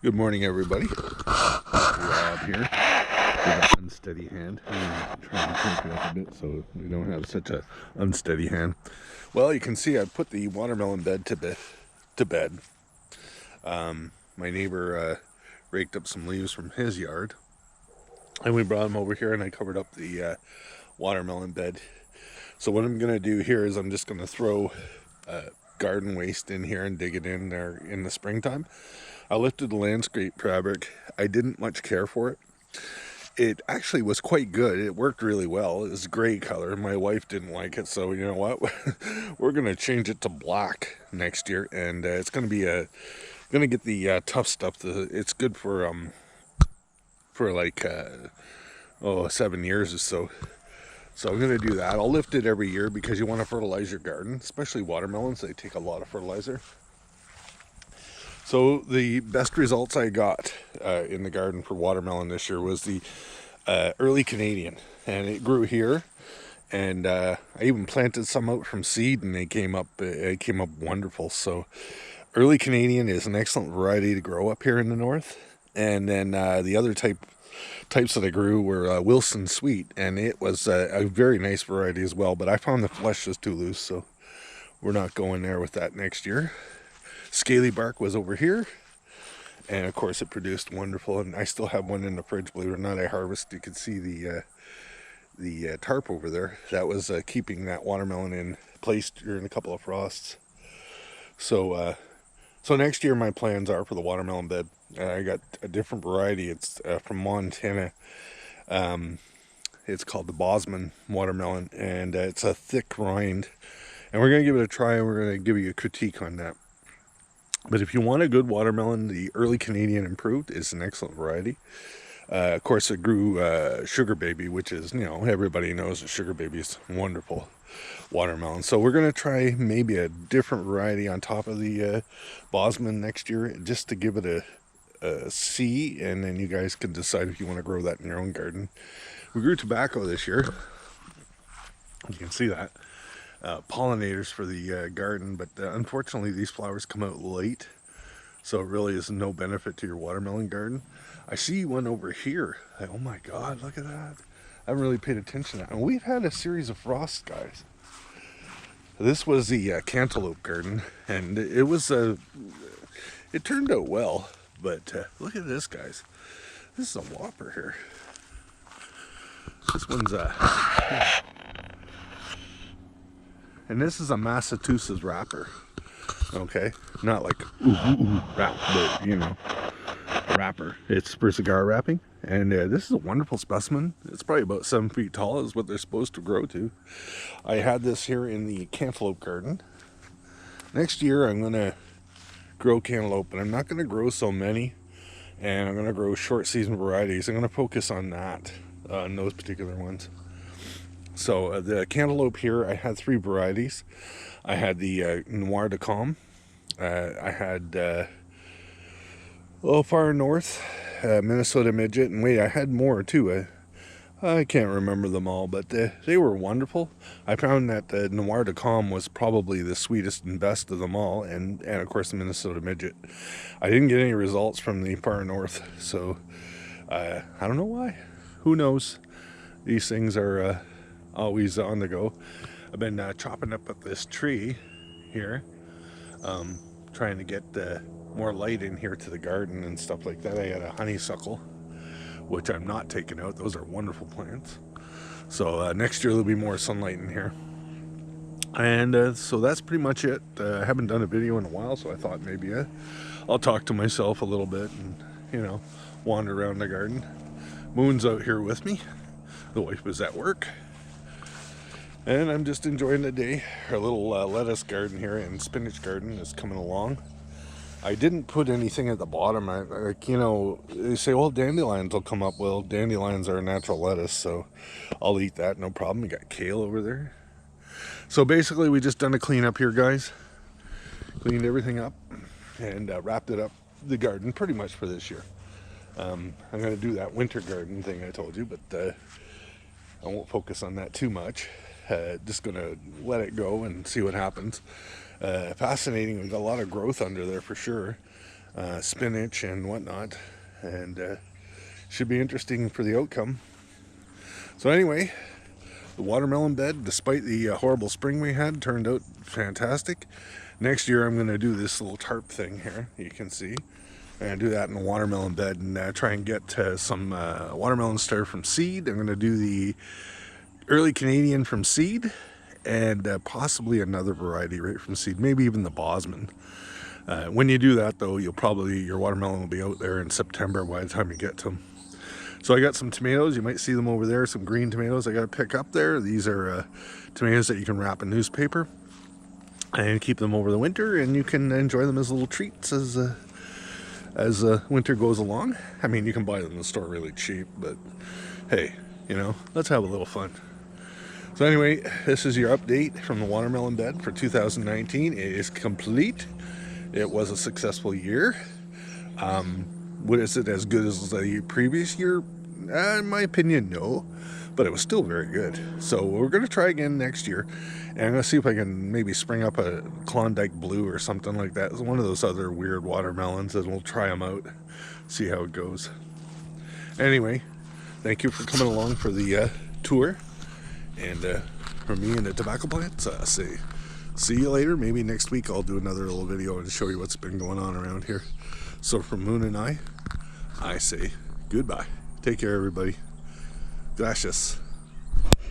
Good morning, everybody. Rob here with an unsteady hand. I'm trying to crank it up a bit so we don't have such a unsteady hand. Well, you can see I put the watermelon bed to bed. My neighbor raked up some leaves from his yard, and we brought them over here, and I covered up the watermelon bed. So what I'm gonna do here is I'm just gonna throw garden waste in here and dig it in there in the springtime. I lifted the landscape fabric. I didn't much care for it. It actually was quite good. It worked really well. It was gray color. My wife didn't like it, so you know what? We're gonna change it to black next year, and it's gonna be gonna get the tough stuff. It's good for like 7 years or so. So I'm gonna do that. I'll lift it every year because you want to fertilize your garden, especially watermelons. They take a lot of fertilizer. So the best results I got in the garden for watermelon this year was the early Canadian, and it grew here. And I even planted some out from seed, and they came up. It came up wonderful. So early Canadian is an excellent variety to grow up here in the north. And then the other types that I grew were Wilson Sweet, and it was a very nice variety as well. But I found the flesh was too loose, so we're not going there with that next year. Scaly Bark was over here, and of course it produced wonderful. And I still have one in the fridge. Believe it or not, I harvested. You can see the tarp over there. That was keeping that watermelon in place during a couple of frosts. So next year my plans are for the watermelon bed. I got a different variety. It's from Montana. It's called the Bosman watermelon, and it's a thick rind. And we're gonna give it a try, and we're gonna give you a critique on that. But if you want a good watermelon, the early Canadian improved is an excellent variety. Of course, it grew Sugar Baby, which is, everybody knows that Sugar Baby is wonderful watermelon. So we're going to try maybe a different variety on top of the Bosman next year, just to give it a see, and then you guys can decide if you want to grow that in your own garden. We grew tobacco this year. You can see that. Pollinators for the garden, but unfortunately these flowers come out late, so it really is no benefit to your watermelon garden. I see one over here. Oh my god, look at that. I haven't really paid attention to that. And we've had a series of frosts, guys. This was the cantaloupe garden, and it turned out well, but look at this, guys. This is a whopper here. This one's and this is a Massachusetts wrapper. Okay, not like wrap, but wrapper. It's for cigar wrapping, and this is a wonderful specimen. It's probably about 7 feet tall, is what they're supposed to grow to. I had this here in the cantaloupe garden. Next year I'm gonna grow cantaloupe, but I'm not gonna grow so many, and I'm gonna grow short season varieties. I'm gonna focus on that, on those particular ones. So the cantaloupe here, I had 3 varieties. I had the Noir de Calme. I had far north, Minnesota Midget, and wait, I had more too. I can't remember them all, but they were wonderful. I found that the Noir de Calme was probably the sweetest and best of them all, and of course the Minnesota Midget. I didn't get any results from the far north, so I don't know why. Who knows? These things are always on the go. I've been chopping up this tree here, trying to get more light in here to the garden and stuff like that. I had a honeysuckle, which I'm not taking out. Those are wonderful plants. So next year there'll be more sunlight in here. And so that's pretty much it. I haven't done a video in a while, so I thought maybe I'll talk to myself a little bit and, wander around the garden. Moon's out here with me. The wife was at work. And I'm just enjoying the day. Our little lettuce garden here and spinach garden is coming along. I didn't put anything at the bottom. They say, well, dandelions will come up. Well, dandelions are a natural lettuce, so I'll eat that, no problem. We got kale over there. So basically, we just done a cleanup here, guys. Cleaned everything up and wrapped it up, the garden, pretty much for this year. I'm going to do that winter garden thing I told you, but I won't focus on that too much. Just gonna let it go and see what happens. Fascinating. We've got a lot of growth under there for sure. spinach and whatnot, and should be interesting for the outcome. So anyway, the watermelon bed, despite the horrible spring we had, turned out fantastic. Next year I'm going to do this little tarp thing here, you can see, and do that in a watermelon bed, and try and get some watermelon started from seed. I'm going to do the early Canadian from seed, and possibly another variety right from seed, maybe even the Bosman. When you do that though, your watermelon will be out there in September by the time you get to them. So I got some tomatoes, you might see them over there, some green tomatoes I got to pick up there. These are tomatoes that you can wrap in newspaper and keep them over the winter, and you can enjoy them as little treats as winter goes along. I mean, you can buy them in the store really cheap, but hey, you know, let's have a little fun. So anyway, this is your update from the watermelon bed for 2019. It is complete. It was a successful year. Is it as good as the previous year? In my opinion, no, but it was still very good. So we're going to try again next year, and I'm going to see if I can maybe spring up a Klondike Blue or something like that. It's one of those other weird watermelons, and we'll try them out, see how it goes. Anyway, thank you for coming along for the tour, and from me and the tobacco plants, say see you later. Maybe next week I'll do another little video and show you what's been going on around here. So from Moon and I say goodbye. Take care, everybody. Gracias.